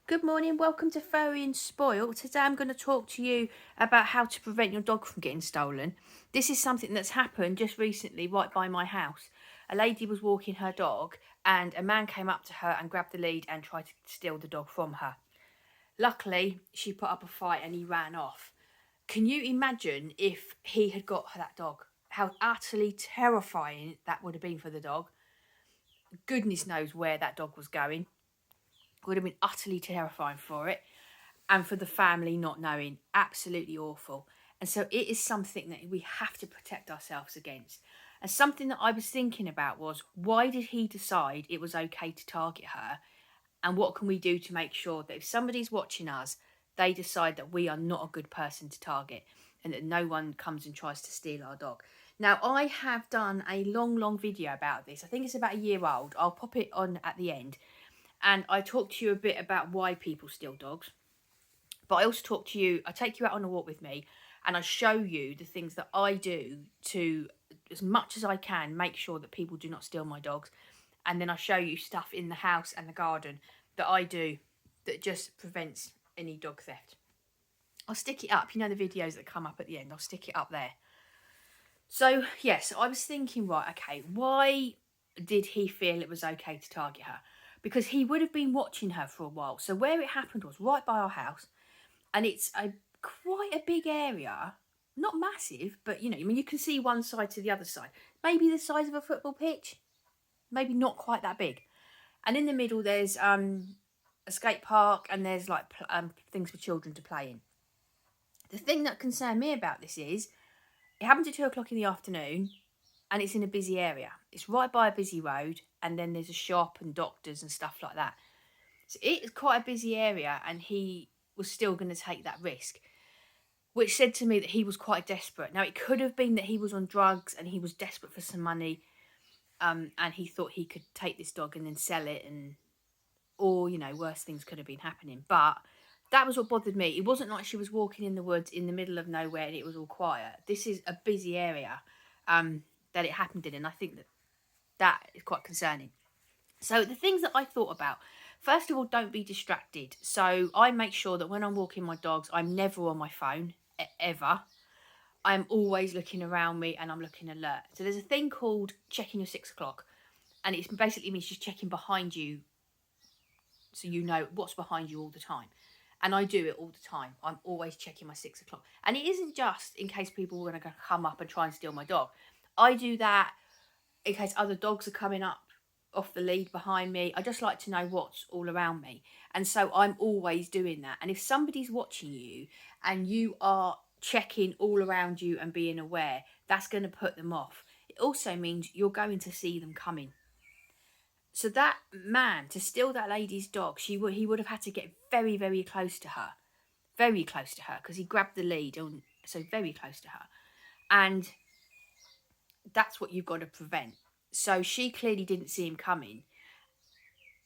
Good morning, welcome to Furry and Spoilt. Today I'm going to talk to you about how to prevent your dog from getting stolen. This is something that's happened just recently right by my house. A lady was walking her dog and a man came up to her and grabbed the lead and tried to steal the dog from her. Luckily, she put up a fight and he ran off. Can you imagine if he had got that dog? How utterly terrifying that would have been for the dog. Goodness knows where that dog was going. Would have been utterly terrifying for it, and for the family not knowing. Absolutely awful. And so it is something that we have to protect ourselves against. And something that I was thinking about was, why did he decide it was okay to target her, and what can we do to make sure that if somebody's watching us, they decide that we are not a good person to target and that no one comes and tries to steal our dog. Now, I have done a long video about this. I think it's about a year old. I'll pop it on at the end. And I talk to you a bit about why people steal dogs. But I also talk to you, I take you out on a walk with me and I show you the things that I do to, as much as I can, make sure that people do not steal my dogs. And then I show you stuff in the house and the garden that I do that just prevents any dog theft. I'll stick it up, you know, the videos that come up at the end, I'll stick it up there. So, yes, I was thinking, right, okay, why did he feel it was okay to target her? Because he would have been watching her for a while. So where it happened was right by our house, and it's quite a big area, not massive, but you know, I mean, you can see one side to the other side, maybe the size of a football pitch, maybe not quite that big. And in the middle there's a skate park, and there's like things for children to play in. The thing that concerned me about this is it happened at 2 o'clock in the afternoon, and it's in a busy area. It's right by a busy road, and then there's a shop and doctors and stuff like that. So it's quite a busy area, and he was still going to take that risk, which said to me that he was quite desperate. Now, it could have been that he was on drugs and he was desperate for some money, and he thought he could take this dog and then sell it, or, you know, worse things could have been happening. But that was what bothered me. It wasn't like she was walking in the woods in the middle of nowhere and it was all quiet. This is a busy area that it happened in, and I think that is quite concerning. So the things that I thought about, first of all, don't be distracted. So I make sure that when I'm walking my dogs, I'm never on my phone, ever. I'm always looking around me and I'm looking alert. So there's a thing called checking your 6 o'clock, and it basically means just checking behind you so you know what's behind you all the time. And I do it all the time. I'm always checking my 6 o'clock. And it isn't just in case people are going to come up and try and steal my dog. I do that in case other dogs are coming up off the lead behind me. I just like to know what's all around me. And so I'm always doing that. And if somebody's watching you and you are checking all around you and being aware, that's going to put them off. It also means you're going to see them coming. So that man, to steal that lady's dog, he would have had to get very close to her. Very close to her, because he grabbed the lead, so very close to her. And that's what you've got to prevent. So she clearly didn't see him coming.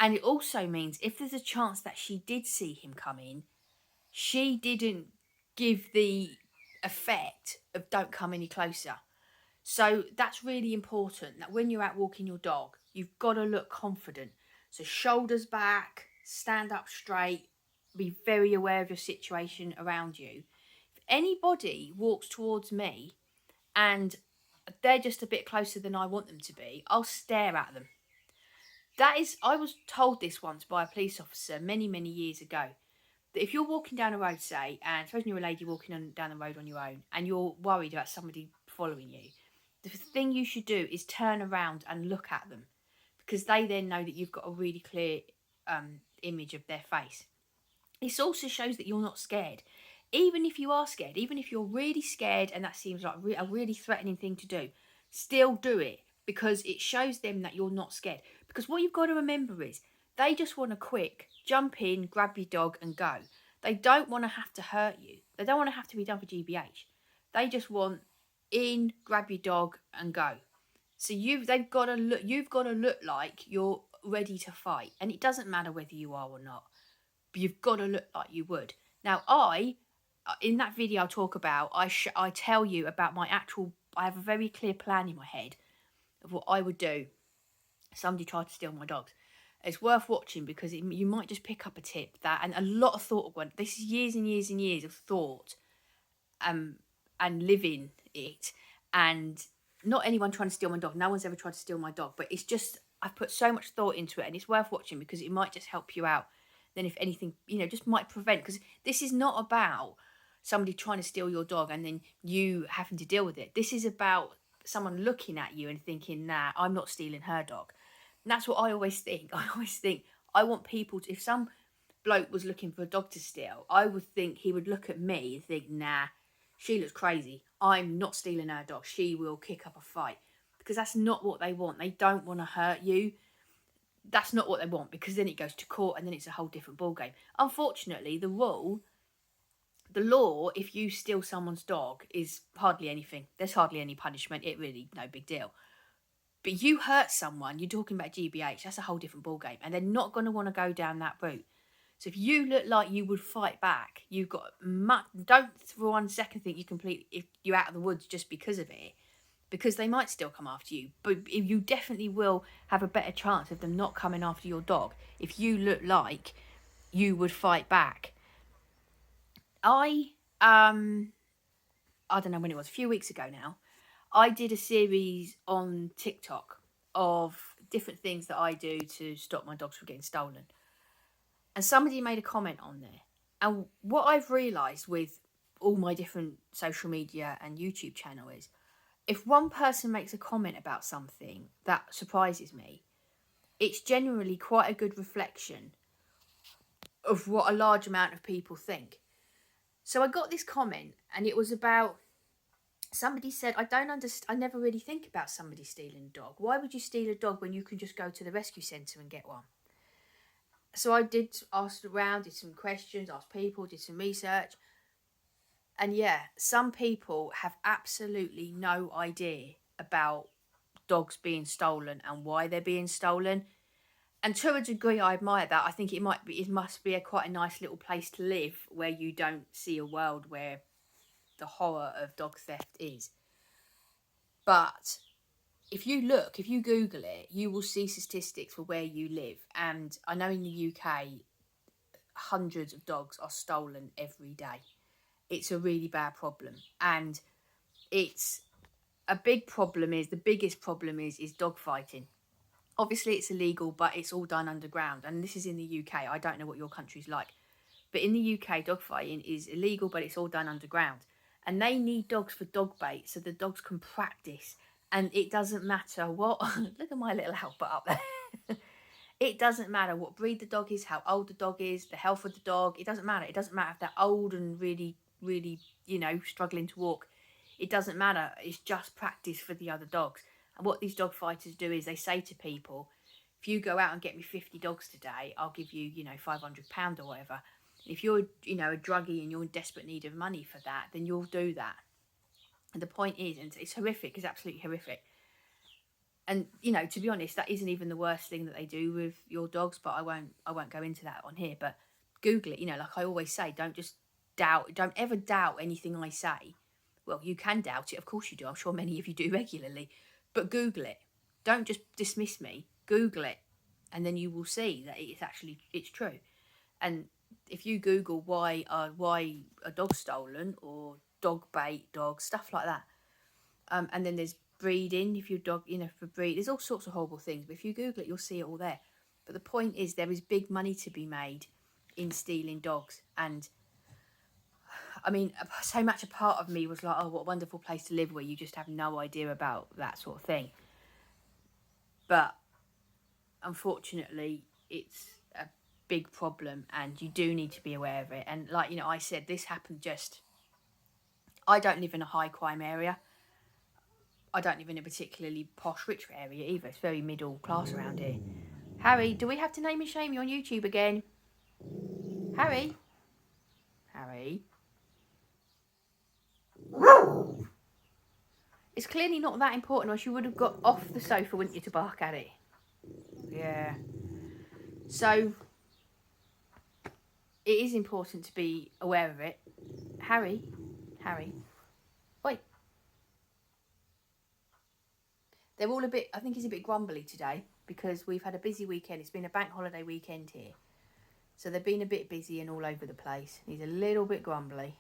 And it also means if there's a chance that she did see him coming, she didn't give the effect of don't come any closer. So that's really important, that when you're out walking your dog, you've got to look confident. So shoulders back, stand up straight, be very aware of your situation around you. If anybody walks towards me and they're just a bit closer than I want them to be, I'll stare at them. I was told this once by a police officer many years ago, that if you're walking down a road, say, and suppose you're a lady walking down the road on your own and you're worried about somebody following you, the thing you should do is turn around and look at them, because they then know that you've got a really clear image of their face. This also shows that you're not scared. Even if you are scared, even if you're really scared and that seems like a really threatening thing to do, still do it, because it shows them that you're not scared. Because what you've got to remember is they just want to quick jump in, grab your dog and go. They don't want to have to hurt you. They don't want to have to be done for GBH. They just want in, grab your dog and go. So you've got to look like you're ready to fight. And it doesn't matter whether you are or not, but you've got to look like you would. Now, in that video I talk about, I tell you about I have a very clear plan in my head of what I would do if somebody tried to steal my dogs. It's worth watching because you might just pick up a tip that, and a lot of thought went. This is years and years and years of thought, and living it, and not anyone trying to steal my dog. No one's ever tried to steal my dog, but it's just I've put so much thought into it, and it's worth watching because it might just help you out. Then, if anything, just might prevent, because this is not about somebody trying to steal your dog and then you having to deal with it. This is about someone looking at you and thinking, nah, I'm not stealing her dog. And that's what I always think. I always think I want people to, if some bloke was looking for a dog to steal, I would think he would look at me and think, nah, she looks crazy. I'm not stealing her dog. She will kick up a fight. Because that's not what they want. They don't want to hurt you. That's not what they want, because then it goes to court and then it's a whole different ballgame. Unfortunately, the law, if you steal someone's dog, is hardly anything. There's hardly any punishment. It really, no big deal. But you hurt someone, you're talking about GBH, that's a whole different ballgame. And they're not going to want to go down that route. So if you look like you would fight back, you've got don't for 1 second think if you're out of the woods just because of it, because they might still come after you. But you definitely will have a better chance of them not coming after your dog if you look like you would fight back. I don't know when it was, a few weeks ago now, I did a series on TikTok of different things that I do to stop my dogs from getting stolen. And somebody made a comment on there. And what I've realised with all my different social media and YouTube channel is, if one person makes a comment about something that surprises me, it's generally quite a good reflection of what a large amount of people think. So I got this comment, and it was about, somebody said, I never really think about somebody stealing a dog. Why would you steal a dog when you can just go to the rescue centre and get one? So I did ask around, did some questions, asked people, did some research. And yeah, some people have absolutely no idea about dogs being stolen and why they're being stolen. And to a degree, I admire that. I think it must be quite a nice little place to live where you don't see a world where the horror of dog theft is. But if you Google it, you will see statistics for where you live. And I know in the UK, hundreds of dogs are stolen every day. It's a really bad problem. And it's a big problem the biggest problem is dog fighting. Obviously it's illegal, but it's all done underground. And this is in the UK. I don't know what your country's like. But in the UK, dog fighting is illegal, but it's all done underground. And they need dogs for dog bait so the dogs can practice. And it doesn't matter what... Look at my little helper up there. It doesn't matter what breed the dog is, how old the dog is, the health of the dog. It doesn't matter. It doesn't matter if they're old and really, really, struggling to walk. It doesn't matter. It's just practice for the other dogs. And what these dog fighters do is they say to people, if you go out and get me 50 dogs today, I'll give you, £500 or whatever. If you're, a druggie and you're in desperate need of money for that, then you'll do that. And the point is, and it's horrific, it's absolutely horrific. And, to be honest, that isn't even the worst thing that they do with your dogs, but I won't go into that on here. But Google it, like I always say, don't ever doubt anything I say. Well, you can doubt it, of course you do. I'm sure many of you do regularly. But Google it. Don't just dismiss me. Google it. And then you will see that it's true. And if you Google why a dog's stolen, or dog bait, dogs, stuff like that. And then there's breeding, if your dog, for breed, there's all sorts of horrible things. But if you Google it, you'll see it all there. But the point is, there is big money to be made in stealing dogs. And I mean, so much a part of me was like, oh, what a wonderful place to live where you just have no idea about that sort of thing. But unfortunately, it's a big problem and you do need to be aware of it. And like, I said, this happened I don't live in a high crime area. I don't live in a particularly posh, rich area either. It's very middle class around here. Harry, do we have to name and shame you on YouTube again? Harry? It's clearly not that important, or else you would have got off the sofa, wouldn't you, to bark at it? Yeah. So, it is important to be aware of it. Harry. Wait. They're all a bit, I think he's a bit grumbly today because we've had a busy weekend. It's been a bank holiday weekend here. So they've been a bit busy and all over the place. He's a little bit grumbly.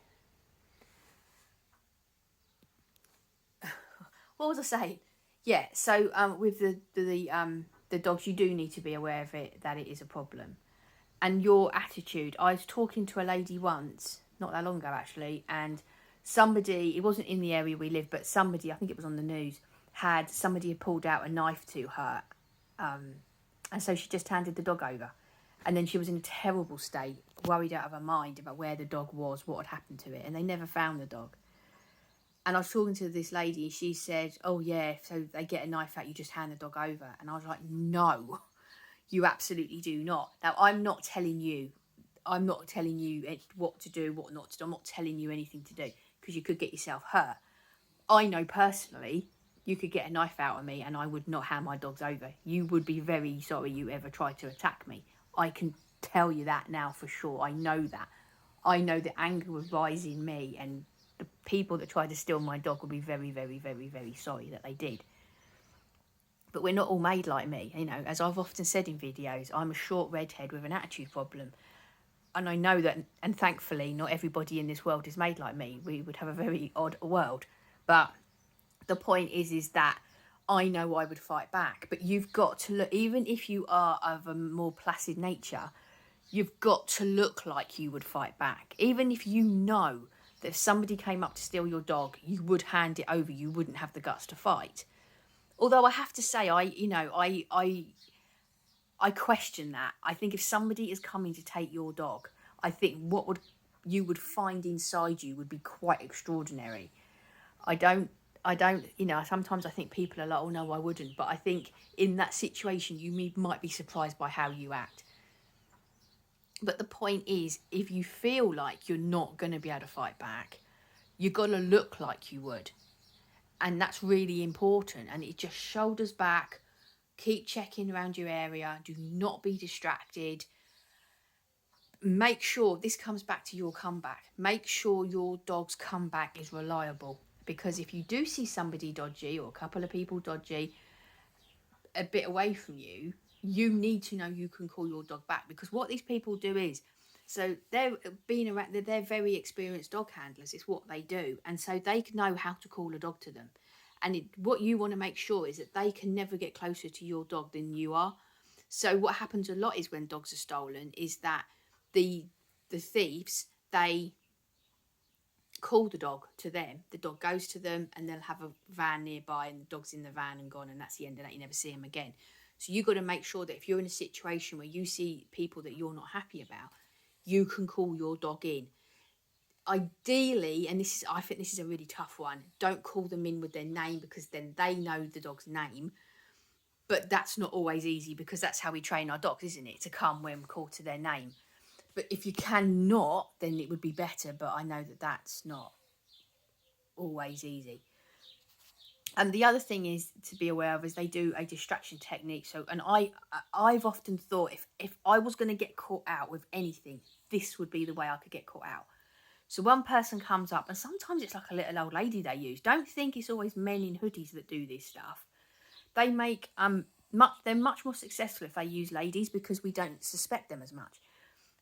What was I saying? Yeah, so with the dogs, you do need to be aware of it, that it is a problem. And your attitude. I was talking to a lady once, not that long ago actually, and somebody, it wasn't in the area we live, but somebody, I think it was on the news, somebody had pulled out a knife to her, and so she just handed the dog over. And then she was in a terrible state, worried out of her mind about where the dog was, what had happened to it, and they never found the dog. And I was talking to this lady, she said, oh yeah, so they get a knife out, you just hand the dog over. And I was like, no, you absolutely do not. Now, I'm not telling you what to do, what not to do. I'm not telling you anything to do, because you could get yourself hurt. I know personally, you could get a knife out of me and I would not hand my dogs over. You would be very sorry you ever tried to attack me. I can tell you that now for sure. I know that. I know the anger would rise in me, and the people that tried to steal my dog would be very, very, very, very sorry that they did. But we're not all made like me. You know, as I've often said in videos, I'm a short redhead with an attitude problem. And I know that, and thankfully, not everybody in this world is made like me. We would have a very odd world. But the point is that I know I would fight back. But you've got to look, even if you are of a more placid nature, you've got to look like you would fight back. Even if you know that if somebody came up to steal your dog, you would hand it over. You wouldn't have the guts to fight. Although I have to say, I question that. I think if somebody is coming to take your dog, I think what you would find inside you would be quite extraordinary. I don't, sometimes I think people are like, oh no, I wouldn't. But I think in that situation, you might be surprised by how you act. But the point is, if you feel like you're not going to be able to fight back, you've got to look like you would. And that's really important. And it just shoulders back. Keep checking around your area. Do not be distracted. Make sure, this comes back to your comeback. Make sure your dog's comeback is reliable. Because if you do see somebody dodgy, or a couple of people dodgy, a bit away from you, you need to know you can call your dog back. Because what these people do is, so they're very experienced dog handlers. It's what they do. And so they know how to call a dog to them. And what you want to make sure is that they can never get closer to your dog than you are. So what happens a lot is when dogs are stolen is that the thieves, they call the dog to them. The dog goes to them, and they'll have a van nearby, and the dog's in the van and gone, and that's the end of that. You never see him again. So you've got to make sure that if you're in a situation where you see people that you're not happy about, you can call your dog in. Ideally, and I think this is a really tough one, don't call them in with their name, because then they know the dog's name. But that's not always easy, because that's how we train our dogs, isn't it? To come when called to their name. But if you cannot, then it would be better. But I know that that's not always easy. And the other thing is to be aware of is they do a distraction technique. So, and I've often thought if I was going to get caught out with anything, this would be the way I could get caught out. So one person comes up, and sometimes it's like a little old lady they use. Don't think it's always men in hoodies that do this stuff. They make they're much more successful if they use ladies, because we don't suspect them as much.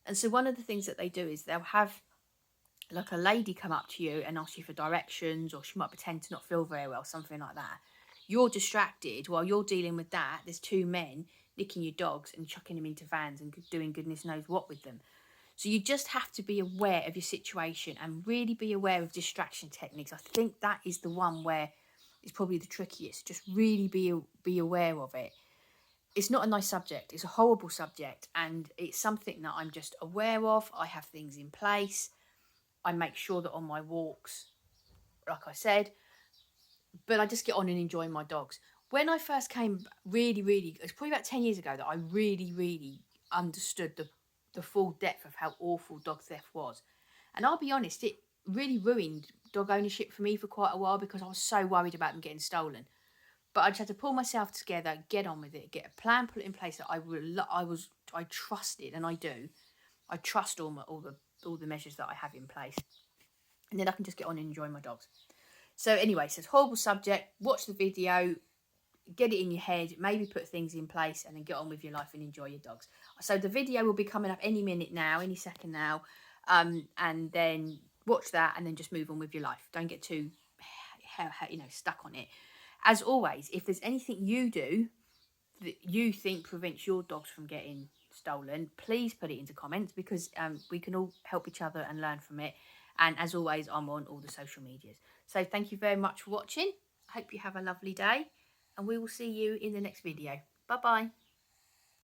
And so one of the things that they do is they'll have like a lady come up to you and ask you for directions, or she might pretend to not feel very well, something like that. You're distracted while you're dealing with that. There's two men nicking your dogs and chucking them into vans and doing goodness knows what with them. So you just have to be aware of your situation and really be aware of distraction techniques. I think that is the one where it's probably the trickiest. Just really be aware of it. It's not a nice subject. It's a horrible subject, and it's something that I'm just aware of. I have things in place. I make sure that on my walks, like I said, but I just get on and enjoy my dogs. When I first came, it's probably about 10 years ago that I really understood the full depth of how awful dog theft was. And I'll be honest, it really ruined dog ownership for me for quite a while, because I was so worried about them getting stolen. But I just had to pull myself together, get on with it, get a plan put in place that I trusted, and I do. I trust all the measures that I have in place, and then I can just get on and enjoy my dogs. So anyway, so it's a horrible subject. Watch the video, get it in your head, maybe put things in place, and then get on with your life and enjoy your dogs. So the video will be coming up any minute now, any second now, and then watch that and then just move on with your life. Don't get too stuck on it. As always, if there's anything you do that you think prevents your dogs from getting stolen, please put it into comments, because we can all help each other and learn from it. And as always, I'm on all the social medias. So thank you very much for watching. I hope you have a lovely day, and we will see you in the next video. Bye bye.